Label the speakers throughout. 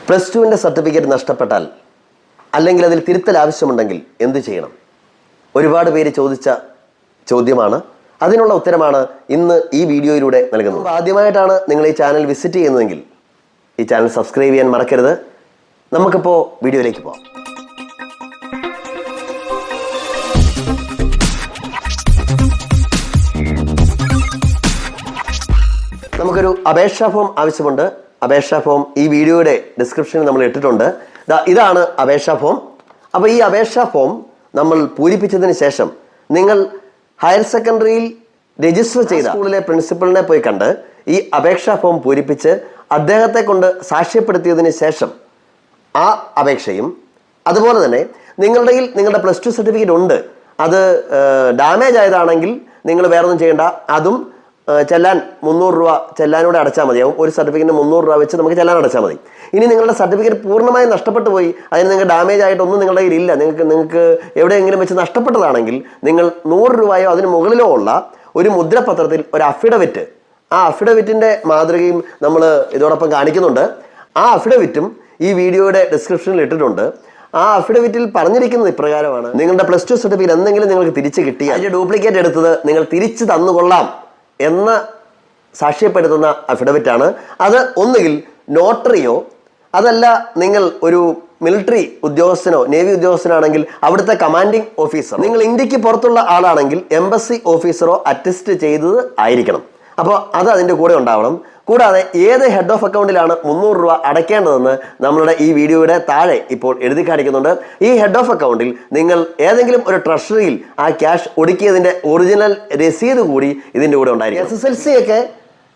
Speaker 1: Plus ടുവിൻ്റെ certificate നഷ്ടപ്പെട്ടാൽ അല്ലെങ്കിൽ അതിൽ തിരുത്തൽ ആവശ്യമുണ്ടെങ്കിൽ എന്ത് ചെയ്യണം? ഒരുപാട് പേര് ചോദിച്ച ചോദ്യമാണ്. അതിനുള്ള ഉത്തരമാണ് ഇന്ന് ഈ വീഡിയോയിലൂടെ നൽകുന്നത്. ആദ്യമായിട്ടാണ് നിങ്ങൾ ഈ ചാനൽ വിസിറ്റ് ചെയ്യുന്നതെങ്കിൽ ഈ ചാനൽ സബ്സ്ക്രൈബ് ചെയ്യാൻ മറക്കരുത്. നമുക്കിപ്പോൾ വീഡിയോയിലേക്ക് പോകാം. നമുക്കൊരു അപേക്ഷാ ഫോം ആവശ്യമുണ്ട്. അപേക്ഷാ ഫോം ഈ വീഡിയോയുടെ ഡിസ്ക്രിപ്ഷനിൽ നമ്മൾ ഇട്ടിട്ടുണ്ട്. ഇതാണ് അപേക്ഷാ ഫോം. അപ്പോൾ ഈ അപേക്ഷാ ഫോം നമ്മൾ പൂരിപ്പിച്ചതിന് ശേഷം നിങ്ങൾ ഹയർ സെക്കൻഡറിയിൽ രജിസ്റ്റർ ചെയ്ത സ്കൂളിലെ പ്രിൻസിപ്പലിനെ പോയി കണ്ട് ഈ അപേക്ഷാ ഫോം പൂരിപ്പിച്ച് അദ്ദേഹത്തെ കൊണ്ട് സാക്ഷ്യപ്പെടുത്തിയതിന് ശേഷം ആ അപേക്ഷയും, അതുപോലെ തന്നെ നിങ്ങളുടെ പ്ലസ് ടു സർട്ടിഫിക്കറ്റ് ഉണ്ട്, അത് ഡാമേജ് ആയതാണെങ്കിൽ നിങ്ങൾ വേറെ ഒന്നും ചെയ്യേണ്ട. അതും ചെല്ലാൻ 300 രൂപ ചെല്ലാനൂടെ അടച്ചാൽ മതിയാവും. ഒരു സർട്ടിഫിക്കറ്റിന് 300 രൂപ വെച്ച് നമുക്ക് ചെല്ലാൻ അടച്ചാൽ മതി. ഇനി നിങ്ങളുടെ സർട്ടിഫിക്കറ്റ് പൂർണ്ണമായും നഷ്ടപ്പെട്ടു പോയി, അതിന് നിങ്ങൾക്ക് ഡാമേജ് ആയിട്ടൊന്നും നിങ്ങളുടെ കയ്യിൽ ഇല്ല, നിങ്ങൾക്ക് എവിടെയെങ്കിലും വെച്ച് നഷ്ടപ്പെട്ടതാണെങ്കിൽ നിങ്ങൾ 100 രൂപയോ അതിന് മുകളിലോ ഉള്ള ഒരു മുദ്രപത്രത്തിൽ ഒരു അഫിഡവിറ്റ്, ആ അഫിഡവിറ്റിൻ്റെ മാതൃകയും നമ്മൾ ഇതോടൊപ്പം കാണിക്കുന്നുണ്ട്. ആ അഫിഡവിറ്റും ഈ വീഡിയോയുടെ ഡിസ്ക്രിപ്ഷനിൽ ഇട്ടിട്ടുണ്ട്. ആ അഫിഡവിറ്റിൽ പറഞ്ഞിരിക്കുന്നത് ഇപ്രകാരമാണ്: നിങ്ങളുടെ പ്ലസ് ടു സർട്ടിഫിക്കറ്റ് എന്തെങ്കിലും നിങ്ങൾക്ക് തിരിച്ച് കിട്ടി, അതിൻ്റെ ഡ്യൂപ്ലിക്കേറ്റ് എടുത്തത് നിങ്ങൾ തിരിച്ച് തന്നുകൊള്ളാം എന്ന സാക്ഷ്യപ്പെടുത്തുന്ന അഫിഡവിറ്റാണ്. അത് ഒന്നുകിൽ നോട്ടറിയോ, അതല്ല നിങ്ങൾ ഒരു മിലിറ്ററി ഉദ്യോഗസ്ഥനോ നേവി ഉദ്യോഗസ്ഥനാണെങ്കിൽ അവിടുത്തെ കമാൻഡിംഗ് ഓഫീസർ, നിങ്ങൾ ഇന്ത്യക്ക് പുറത്തുള്ള ആളാണെങ്കിൽ എംബസി ഓഫീസറോ അറ്റസ്റ്റ് ചെയ്തത് ആയിരിക്കണം. അപ്പോൾ അത് അതിൻ്റെ കൂടെ ഉണ്ടാവണം. കൂടാതെ ഏത് ഹെഡ് ഓഫ് അക്കൗണ്ടിലാണ് 300 രൂപ അടയ്ക്കേണ്ടതെന്ന് നമ്മളുടെ ഈ വീഡിയോയുടെ താഴെ ഇപ്പോൾ എഴുതി കാണിക്കുന്നുണ്ട്. ഈ ഹെഡ് ഓഫ് അക്കൗണ്ടിൽ നിങ്ങൾ ഏതെങ്കിലും ഒരു ട്രഷറിയിൽ ആ ക്യാഷ് ഒടുക്കിയതിൻ്റെ ഒറിജിനൽ രസീത് കൂടി ഇതിൻ്റെ കൂടെ ഉണ്ടായിരിക്കും. SSLC ഒക്കെ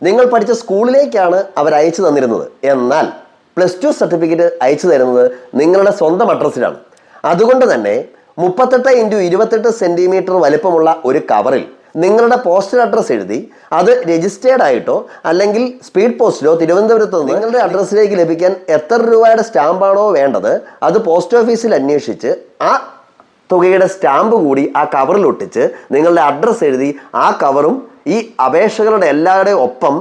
Speaker 1: നിങ്ങൾ പഠിച്ച സ്കൂളിലേക്കാണ് അവർ അയച്ചു തന്നിരുന്നത്. എന്നാൽ പ്ലസ് ടു സർട്ടിഫിക്കറ്റ് അയച്ചു തരുന്നത് നിങ്ങളുടെ സ്വന്തം അഡ്രസ്സിലാണ്. അതുകൊണ്ട് തന്നെ 38x28 സെൻറ്റിമീറ്റർ വലിപ്പമുള്ള ഒരു കവറിൽ നിങ്ങളുടെ പോസ്റ്റൽ അഡ്രസ്സ് എഴുതി അത് രജിസ്റ്റേർഡ് ആയിട്ടോ അല്ലെങ്കിൽ സ്പീഡ് പോസ്റ്റിലോ തിരുവനന്തപുരത്ത് നിന്ന് നിങ്ങളുടെ അഡ്രസ്സിലേക്ക് ലഭിക്കാൻ എത്ര രൂപയുടെ സ്റ്റാമ്പാണോ വേണ്ടത് അത് പോസ്റ്റ് ഓഫീസിൽ അന്വേഷിച്ച് ആ തുകയുടെ സ്റ്റാമ്പ് കൂടി ആ കവറിൽ ഒട്ടിച്ച് നിങ്ങളുടെ അഡ്രസ്സ് എഴുതി ആ കവറും ഈ അപേക്ഷകളുടെ എല്ലാവരുടെയും ഒപ്പം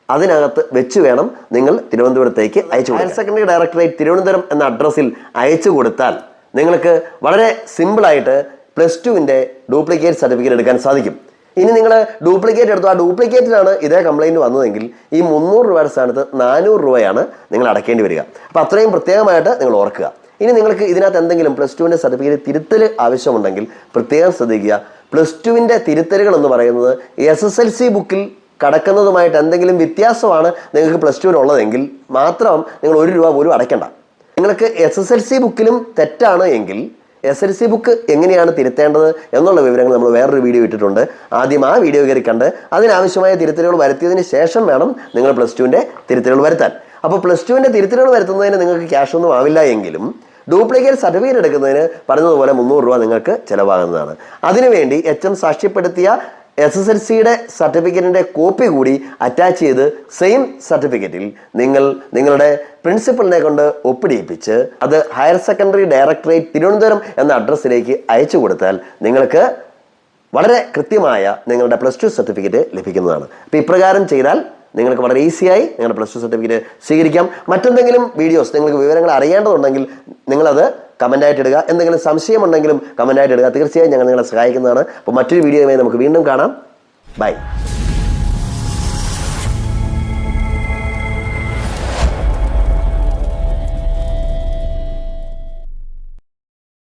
Speaker 1: അതിനകത്ത് വെച്ച് വേണം നിങ്ങൾ തിരുവനന്തപുരത്തേക്ക് അയച്ചു കൊടുക്കാൻ. ഹയർ സെക്കൻഡറി ഡയറക്ടറേറ്റ് തിരുവനന്തപുരം എന്ന അഡ്രസ്സിൽ അയച്ചു കൊടുത്താൽ നിങ്ങൾക്ക് വളരെ സിമ്പിളായിട്ട് പ്ലസ് ടുവിൻ്റെ ഡ്യൂപ്ലിക്കേറ്റ് സർട്ടിഫിക്കറ്റ് എടുക്കാൻ സാധിക്കും. ഇനി നിങ്ങൾ ഡ്യൂപ്ലിക്കേറ്റ് എടുത്തു, ആ ഡ്യൂപ്ലിക്കേറ്റിനാണ് ഇതേ കംപ്ലയിൻറ്റ് വന്നതെങ്കിൽ ഈ 300 രൂപയുടെ സ്ഥാനത്ത് 400 രൂപയാണ് നിങ്ങൾ അടയ്ക്കേണ്ടി വരിക. അപ്പോൾ അത്രയും പ്രത്യേകമായിട്ട് നിങ്ങൾ ഓർക്കുക. ഇനി നിങ്ങൾക്ക് ഇതിനകത്ത് എന്തെങ്കിലും പ്ലസ് ടുവിൻ്റെ സർട്ടിഫിക്കറ്റ് തിരുത്തൽ ആവശ്യമുണ്ടെങ്കിൽ പ്രത്യേകം ശ്രദ്ധിക്കുക. പ്ലസ് ടുവിൻ്റെ തിരുത്തലുകൾ എന്ന് പറയുന്നത് SSLC ബുക്കിൽ കടക്കുന്നതുമായിട്ട് എന്തെങ്കിലും വ്യത്യാസമാണ് നിങ്ങൾക്ക് പ്ലസ് ടുവിനുള്ളതെങ്കിൽ മാത്രം നിങ്ങൾ 1 രൂപ പോലും അടയ്ക്കേണ്ട. നിങ്ങൾക്ക് SSLC ബുക്കിലും തെറ്റാണ് എങ്കിൽ SSLC ബുക്ക് എങ്ങനെയാണ് തിരുത്തേണ്ടത് എന്നുള്ള വിവരങ്ങൾ നമ്മൾ വേറൊരു വീഡിയോ ഇട്ടിട്ടുണ്ട്. ആദ്യം ആ വീഡിയോ കയറി കണ്ട് അതിനാവശ്യമായ തിരുത്തലുകൾ വരുത്തിയതിന് ശേഷം വേണം നിങ്ങൾ പ്ലസ് ടുവിൻ്റെ തിരുത്തലുകൾ വരുത്താൻ. അപ്പോൾ പ്ലസ് ടുവിൻ്റെ തിരുത്തലുകൾ വരുത്തുന്നതിന് നിങ്ങൾക്ക് ക്യാഷ് ഒന്നും ആവില്ല എങ്കിലും ഡ്യൂപ്ലിക്കേറ്റ് സർട്ടിഫിക്കറ്റ് എടുക്കുന്നതിന് പറഞ്ഞതുപോലെ 300 രൂപ നിങ്ങൾക്ക് ചിലവാകുന്നതാണ്. അതിനുവേണ്ടി HM സാക്ഷ്യപ്പെടുത്തിയ SSLCയുടെ സർട്ടിഫിക്കറ്റിൻ്റെ കോപ്പി കൂടി അറ്റാച്ച് ചെയ്ത് സെയിം സർട്ടിഫിക്കറ്റിൽ നിങ്ങളുടെ പ്രിൻസിപ്പലിനെ കൊണ്ട് ഒപ്പിടിയിപ്പിച്ച് അത് ഹയർ സെക്കൻഡറി ഡയറക്ടറേറ്റ് തിരുവനന്തപുരം എന്ന അഡ്രസ്സിലേക്ക് അയച്ചു കൊടുത്താൽ നിങ്ങൾക്ക് വളരെ കൃത്യമായ നിങ്ങളുടെ പ്ലസ് ടു സർട്ടിഫിക്കറ്റ് ലഭിക്കുന്നതാണ്. അപ്പോൾ ഇപ്രകാരം ചെയ്താൽ നിങ്ങൾക്ക് വളരെ ഈസിയായി നിങ്ങളുടെ പ്ലസ് ടു സർട്ടിഫിക്കറ്റ് സ്വീകരിക്കാം. മറ്റെന്തെങ്കിലും വീഡിയോസ് നിങ്ങൾക്ക് വിവരങ്ങൾ അറിയേണ്ടതുണ്ടെങ്കിൽ നിങ്ങളത് കമൻ്റായിട്ട് ഇടുക. എന്തെങ്കിലും സംശയമുണ്ടെങ്കിലും കമൻ്റായിട്ട് ഇടുക. തീർച്ചയായും ഞങ്ങൾ നിങ്ങളെ സഹായിക്കുന്നതാണ്. അപ്പോൾ മറ്റൊരു വീഡിയോയുമായി നമുക്ക് വീണ്ടും കാണാം. ബൈ.